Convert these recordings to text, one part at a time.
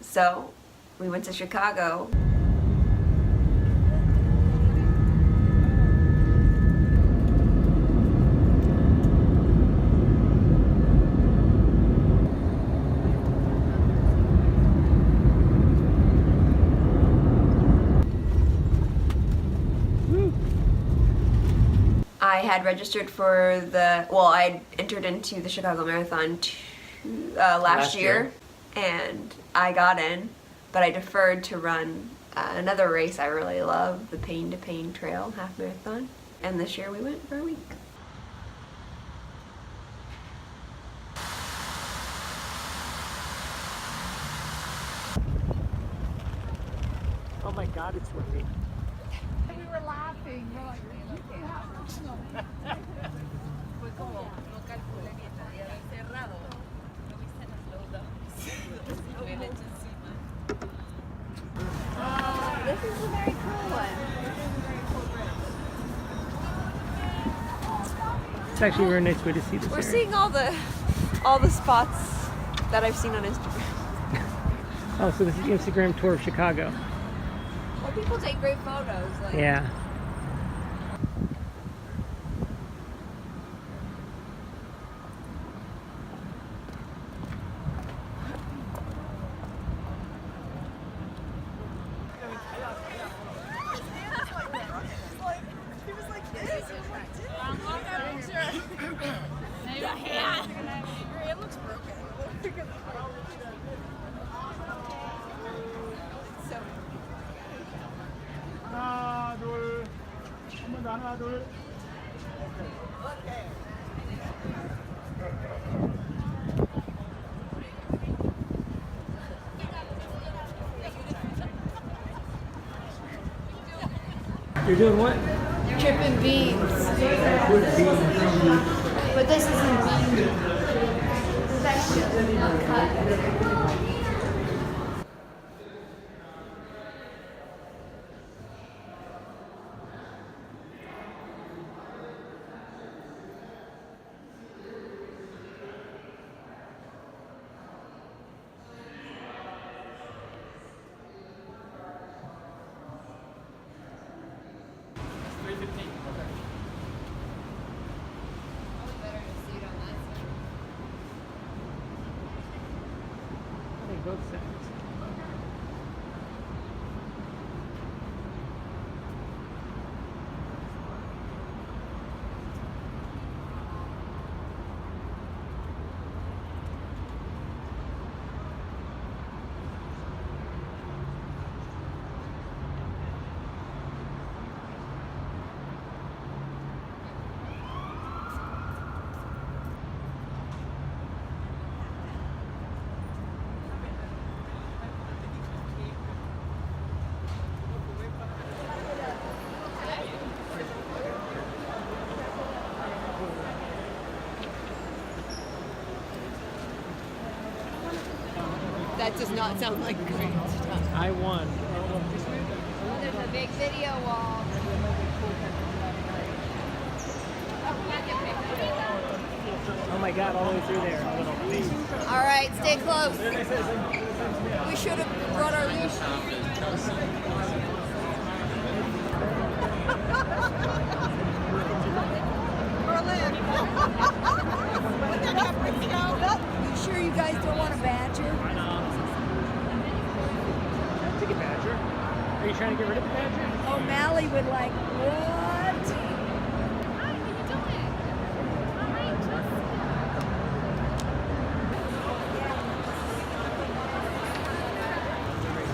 So we went to Chicago. I had registered for I had entered into the Chicago Marathon last year, and I got in, but I deferred to run another race I really love, the Pain to Pain Trail Half Marathon, and this year we went for a week. Oh my God, it's raining. We were laughing. We're like, fue como, no calculé ni te había cerrado. No viste las loads. This is a very cool one. It's actually a very nice way to see this We're area. seeing all the spots that I've seen on Instagram. Oh, so this is the Instagram tour of Chicago. Well, people take great photos. Like, Yeah. You're doing what? Tripping beans. But this isn't bean. This is actually uncut. Both sides. that does not sound like great stuff. I won. There's a big video wall. Oh my God, all the way through there. All right, stay close. We should have brought our leash. Berlin. You sure you guys don't want a badger? Take a badger. Are you trying to get rid of the badger? O'Malley would like, what?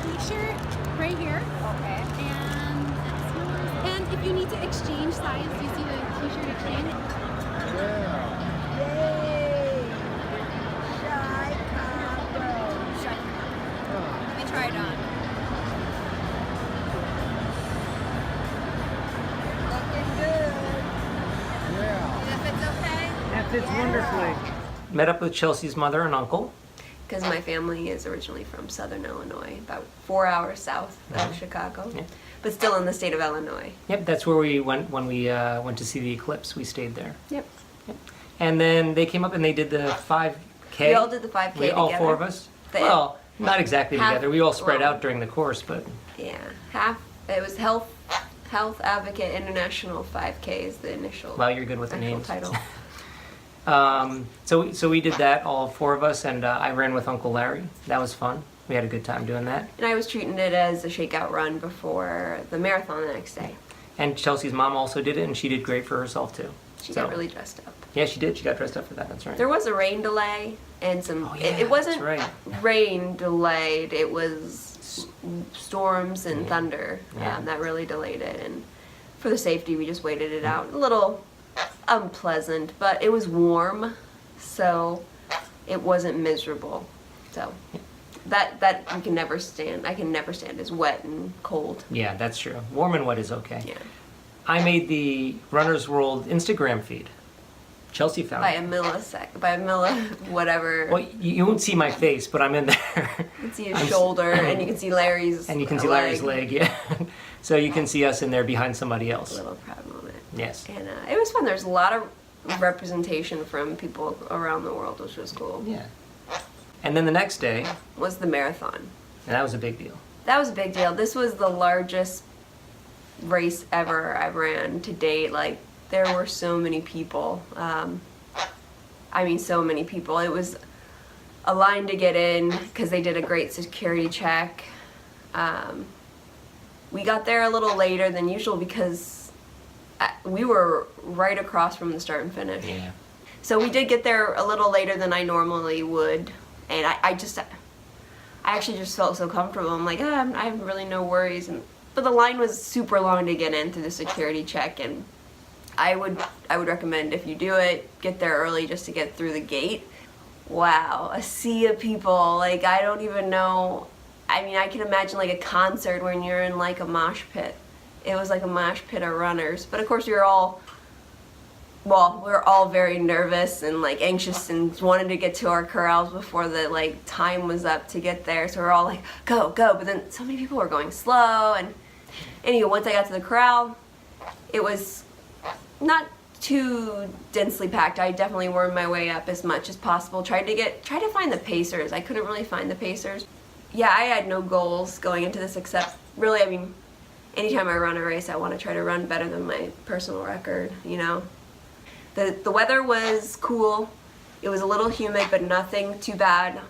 T-shirt right here. Okay. And that's yours. And if you need to exchange size, do you see the T-shirt exchange? Yay! Chicago. Let me try it on. Looking good. Yeah. If it's okay? That fits wonderfully. Met up with Chelsea's mother and uncle. Because my family is originally from Southern Illinois, about 4 hours south of Chicago, Yeah. but still in the state of Illinois. Yep, that's where we went when we went to see the eclipse. We stayed there. Yep. And then they came up and they did the 5K. We all did the 5K All together. four of us. The- Well, Not exactly Half- together. We all spread well, out during the course, but Yeah, half. It was Health Advocate International 5K is the initial. wow, you're good with the actual names. title. So we did that, all four of us, and I ran with Uncle Larry. That was fun. We had a good time doing that. And I was treating it as a shakeout run before the marathon the next day. And Chelsea's mom also did it, and she did great for herself too. She So- got really dressed up. Yeah, she did. She got dressed up for that. That's right. There was a rain delay and some. Oh, yeah, it wasn't that's right. rain delayed. It was storms and thunder Yeah. that really delayed it. And for the safety, we just waited it out. A little unpleasant, but it was warm, so it wasn't miserable. So that you can never stand. I can never stand is wet and cold. Yeah, that's true. Warm and wet is okay. Yeah. I made the Runner's World Instagram feed. Chelsea found By it. a whatever. Well, you won't see my face, but I'm in there. You can see his shoulder, and you can see Larry's. And you can see Larry's leg, yeah. So you can see us in there behind somebody A else. little proud moment. Yes. And it was fun. There's a lot of representation from people around the world, which was cool. Yeah. And then the next day, Was the marathon. and that was a big deal. That was a big deal. This was the largest race ever I ran to date. Like, there were so many people. So many people. It was a line to get in because they did a great security check. We got there a little later than usual because we were right across from the start and finish. Yeah. So we did get there a little later than I normally would, and I actually just felt so comfortable. I'm like, I have really no worries. But the line was super long to get in through the security check, and I would recommend if you do it, get there early just to get through the gate. Wow, a sea of people. Like, I don't even know. I mean, I can imagine like a concert when you're in like a mosh pit. It was like a mosh pit of runners. But of course, we're all very nervous and like anxious and wanted to get to our corrals before the like time was up to get there. So we're all like, go, go. But then so many people were going slow. And anyway, once I got to the corral, it was not too densely packed. I definitely wormed my way up as much as possible. Tried to find the pacers. I couldn't really find the pacers. Yeah, I had no goals going into this except really, I mean, anytime I run a race, I want to try to run better than my personal record, you know. The weather was cool. It was a little humid, but nothing too bad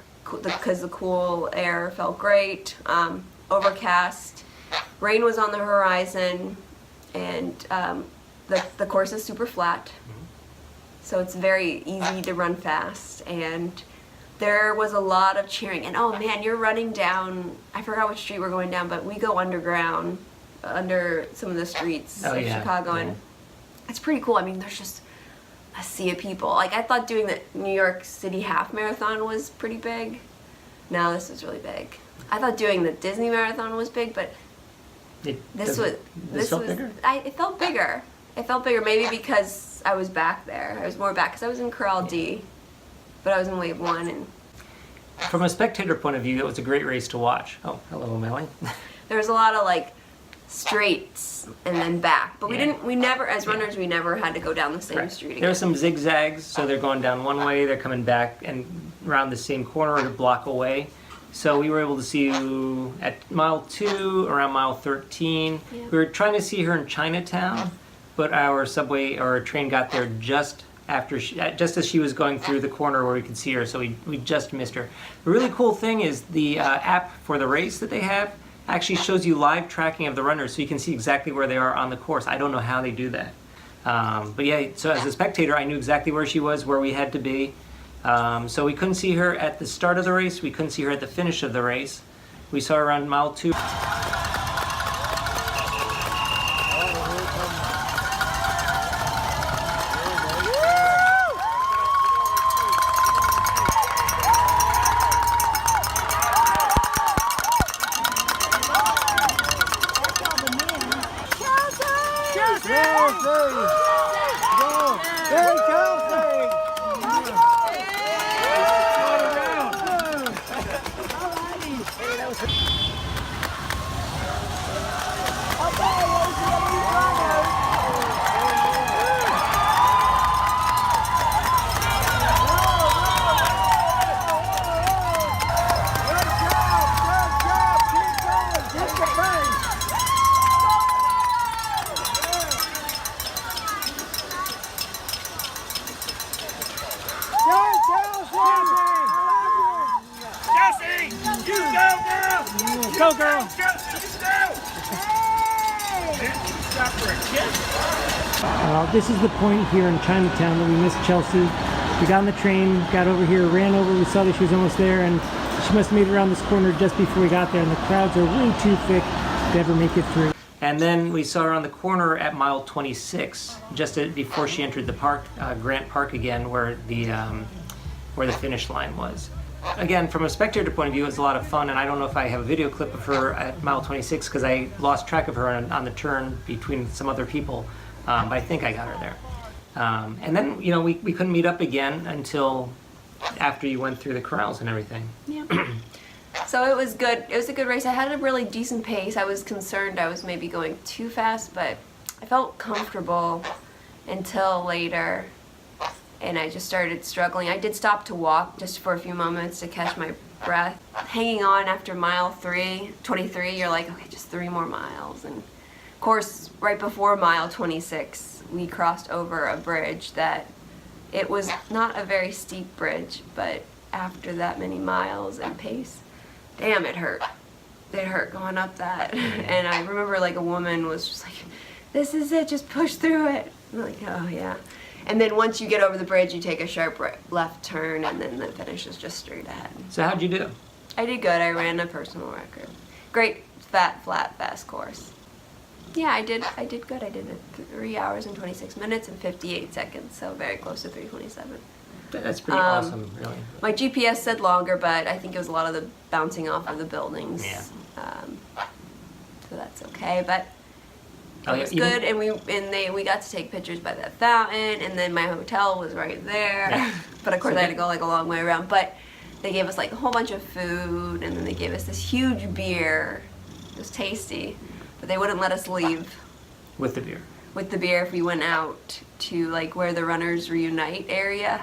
because the cool air felt great. Overcast. Rain was on the horizon, and the course is super flat, so it's very easy to run fast. And there was a lot of cheering. And oh man, you're running down, I forgot which street we're going down, but we go underground, under some of the streets of Chicago, and it's pretty cool. I mean, there's just a sea of people. Like, I thought doing the New York City half marathon was pretty big. No, this was really big. I thought doing the Disney marathon was big, but this felt bigger? It felt bigger. It felt bigger, maybe because I was back there. I was more back because I was in Corral D, but I was in Wave 1. And From a spectator point of view, it was a great race to watch. Oh, hello, Melly. there was a lot of like straights and then back, but we never, as runners, we never had to go down the same street again. There were some zigzags, so they're going down one way, they're coming back and around the same corner a block away. So we were able to see you at mile 2, around mile 13. Yeah. We were trying to see her in Chinatown, but our subway or train got there just after just as she was going through the corner where we could see her, so we just missed her. The really cool thing is the app for the race that they have actually shows you live tracking of the runners, so you can see exactly where they are on the course. I don't know how they do that. But yeah, so as a spectator, I knew exactly where she was, where we had to be. So we couldn't see her at the start of the race, we couldn't see her at the finish of the race. We saw her around mile 2. Chelsea! You go, girl! Go, girl! Chelsea, you go! Oh! Didn't you stop for a kiss? This is the point here in Chinatown that we missed Chelsea. We got on the train, got over here, ran over, we saw that she was almost there, and she must have made it around this corner just before we got there, and the crowds are way too thick to ever make it through. And then we saw her on the corner at mile 26, just before she entered the park, Grant Park again, where the finish line was. Again, from a spectator point of view, it was a lot of fun, and I don't know if I have a video clip of her at mile 26 because I lost track of her on the turn between some other people, but I think I got her there. And then, you know, we couldn't meet up again until after you went through the corrals and everything. Yeah. So it was good. It was a good race. I had a really decent pace. I was concerned I was maybe going too fast, but I felt comfortable until later, and I just started struggling. I did stop to walk just for a few moments to catch my breath. Hanging on after mile 23, you're like, okay, just 3 more miles. And of course, right before mile 26, we crossed over a bridge that it was not a very steep bridge, but after that many miles and pace, damn, it hurt. It hurt going up that. And I remember like a woman was just like, this is it, just push through it. I'm like, oh yeah. And then once you get over the bridge, you take a sharp left turn, and then the finish is just straight ahead. So how'd you do? I did good. I ran a personal record. Great, fat, flat, fast course. Yeah, I did good. I did it 3 hours and 26 minutes and 58 seconds, so very close to 3:27. That's pretty awesome, really. My GPS said longer, but I think it was a lot of the bouncing off of the buildings. Yeah. So that's okay, but Oh, it yeah, was even- good, and we got to take pictures by that fountain, and then my hotel was right there. Yeah. But of course, So I had to go like a long way around. But they gave us like a whole bunch of food, and then they gave us this huge beer. It was tasty, but they wouldn't let us leave With the beer. with the beer if we went out to like where the runners reunite area.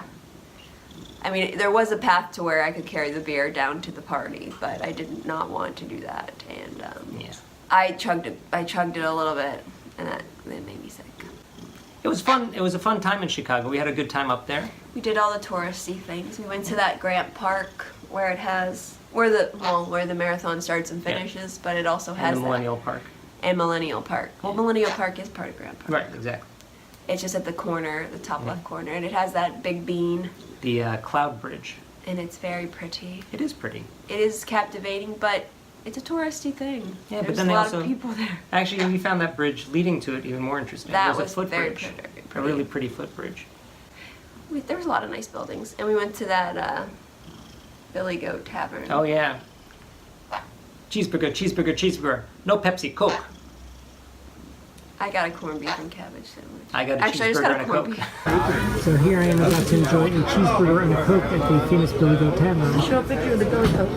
I mean, there was a path to where I could carry the beer down to the party, but I did not want to do that, and Yeah. I chugged it a little bit, and that made me sick. It was fun. It was a fun time in Chicago. We had a good time up there. We did all the touristy things. We went to that Grant Park where it has where the marathon starts and finishes, but it also has And the that. Millennial Park. And Millennial Park. Well, Millennial Park is part of Grant Park. Right, exactly. It's just at the corner, the top left corner, and it has that big bean, The Cloud Bridge. and it's very pretty. It is pretty. It is captivating, but it's a touristy thing. Yeah, but There's then a they lot also of people there. Actually, we found that bridge leading to it even more interesting. That it was a was footbridge. very pretty. A really pretty footbridge. There was a lot of nice buildings, and we went to that Billy Goat Tavern. Oh yeah. Cheeseburger, cheeseburger, cheeseburger. No Pepsi, Coke. I got a corned beef and cabbage sandwich. I got a Actually, I just cheeseburger got and a corned Coke. beef. So here I am about to enjoy a cheeseburger and a Coke at the famous Billy Goat Tavern. Show a picture of the Billy Goat.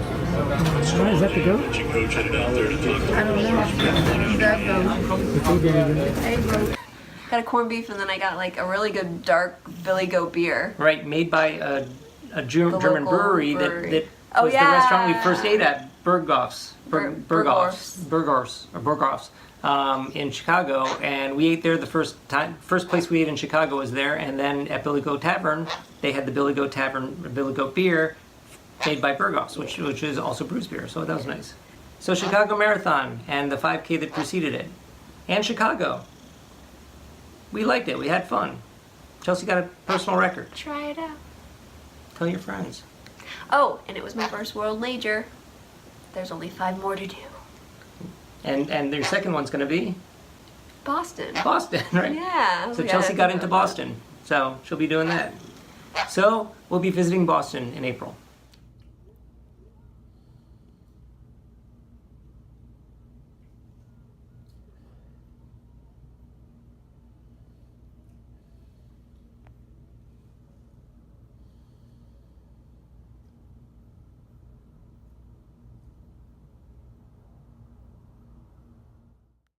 Is that the goat? I don't know. That goat. It's a very good. Hey, goat. Got a corned beef, and then I got like a really good dark Billy Goat beer. Right, made by a German local brewery brewery. that Oh, was the yeah. restaurant we first ate at, Berghoff's in Chicago, and we ate there the first place we ate in Chicago was there, and then at Billy Goat Tavern they had the Billy Goat Tavern Billy Goat beer made by Berghoff's, which is also Bruce beer, so that was nice. So Chicago Marathon and the 5K that preceded it, and Chicago. We liked it. We had fun. Chelsea got a personal record. Try it out. Tell your friends. Oh, and it was my first world major. There's only 5 more to do. And their second one's going to be Boston. Boston, right? Yeah. So we Chelsea gotta got think into about that. Boston, so she'll be doing that. So we'll be visiting Boston in April.